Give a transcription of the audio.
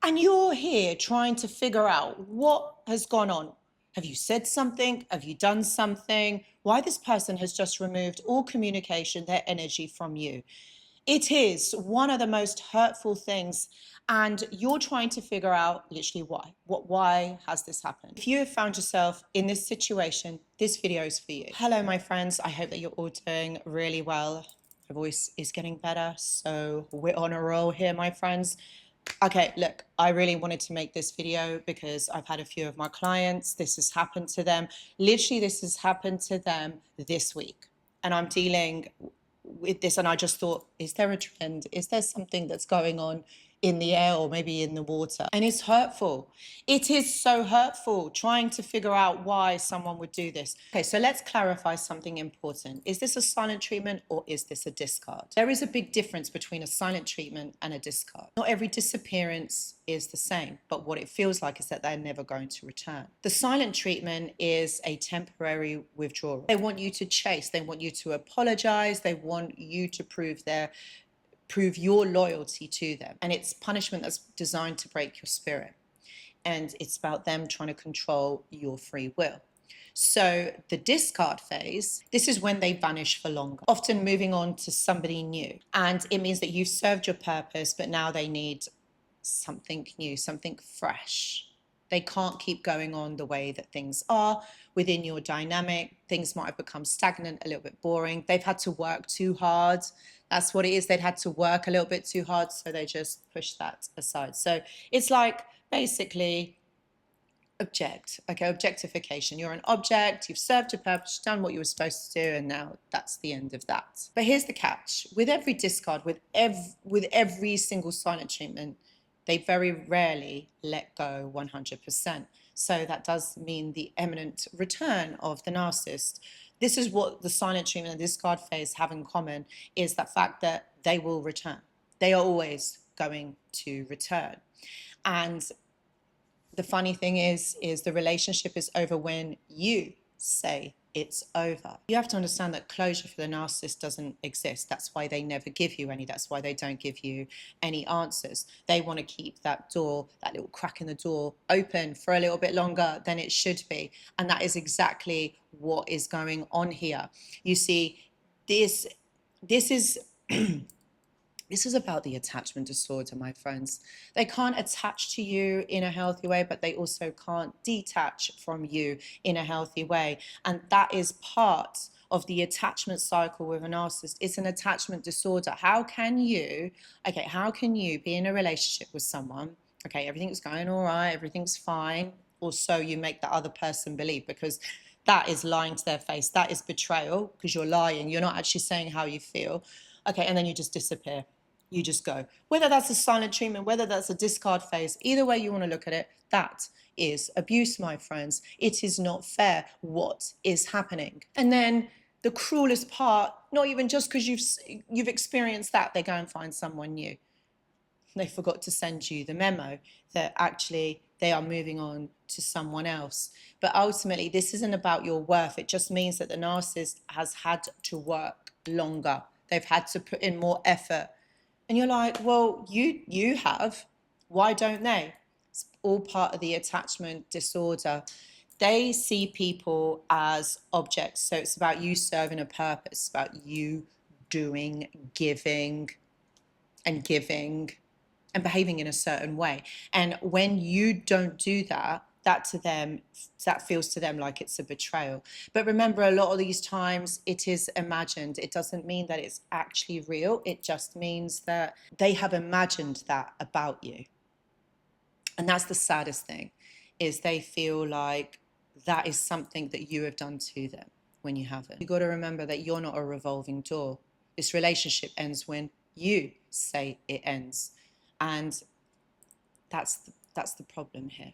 And you're here trying to figure out what has gone on. Have you said something? Have you done something? Why this person has just removed all communication, their energy from you. It is one of the most hurtful things, and you're trying to figure out literally why. Why has this happened? If you have found yourself in this situation, this video is for you. Hello, my friends. I hope that you're all doing really well. My voice is getting better, so we're on a roll here, my friends. Okay, look, I really wanted to make this video because I've had a few of my clients. This has happened to them. Literally, this has happened to them this week. And I'm dealing with this, and I just thought, is there a trend? Is there something that's going on in the air or maybe in the water? And it's hurtful. It is so hurtful trying to figure out why someone would do this. Okay, so let's clarify something important. Is this a silent treatment or is this a discard? There is a big difference between a silent treatment and a discard. Not every disappearance is the same, but what it feels like is that they're never going to return. The silent treatment is a temporary withdrawal. They want you to chase, they want you to apologize, they want you to prove your loyalty to them. And it's punishment that's designed to break your spirit. And it's about them trying to control your free will. So the discard phase, this is when they vanish for longer, often moving on to somebody new. And it means that you've served your purpose, but now they need something new, something fresh. They can't keep going on the way that things are within your dynamic. Things might have become stagnant, a little bit boring. They've had to work too hard. That's what it is. They'd had to work a little bit too hard, so they just push that aside. So it's like basically objectification. You're an object, you've served your purpose, done what you were supposed to do, and now that's the end of that. But here's the catch. With every discard, with every single silent treatment, they very rarely let go 100%. So that does mean the imminent return of the narcissist. This is what the silent treatment and discard phase have in common, is the fact that they will return. They are always going to return. And the funny thing is the relationship is over when you say it's over. You have to understand that closure for the narcissist doesn't exist. That's why they never give you any. That's why they don't give you any answers. They want to keep that door, that little crack in the door, open for a little bit longer than it should be. And that is exactly what is going on here. You see, this is this is about the attachment disorder, my friends. They can't attach to you in a healthy way, but they also can't detach from you in a healthy way. And that is part of the attachment cycle with a narcissist. It's an attachment disorder. How can you be in a relationship with someone? Okay, everything's going all right, everything's fine. Or so you make the other person believe, because that is lying to their face. That is betrayal, because you're lying. You're not actually saying how you feel. Okay, and then you just disappear. You just go. Whether that's a silent treatment, whether that's a discard phase, either way you want to look at it, that is abuse, my friends. It is not fair what is happening. And then the cruelest part, not even just because you've experienced that, they go and find someone new. They forgot to send you the memo that actually they are moving on to someone else. But ultimately, this isn't about your worth. It just means that the narcissist has had to work longer. They've had to put in more effort. And you're like, well, you have. Why don't they? It's all part of the attachment disorder. They see people as objects. So it's about you serving a purpose, about you doing, giving and behaving in a certain way. And when you don't do that, that feels to them like it's a betrayal. But remember, a lot of these times it is imagined. It doesn't mean that it's actually real. It just means that they have imagined that about you. And that's the saddest thing, is they feel like that is something that you have done to them when you haven't. You've got to remember that you're not a revolving door. This relationship ends when you say it ends. And that's the problem here.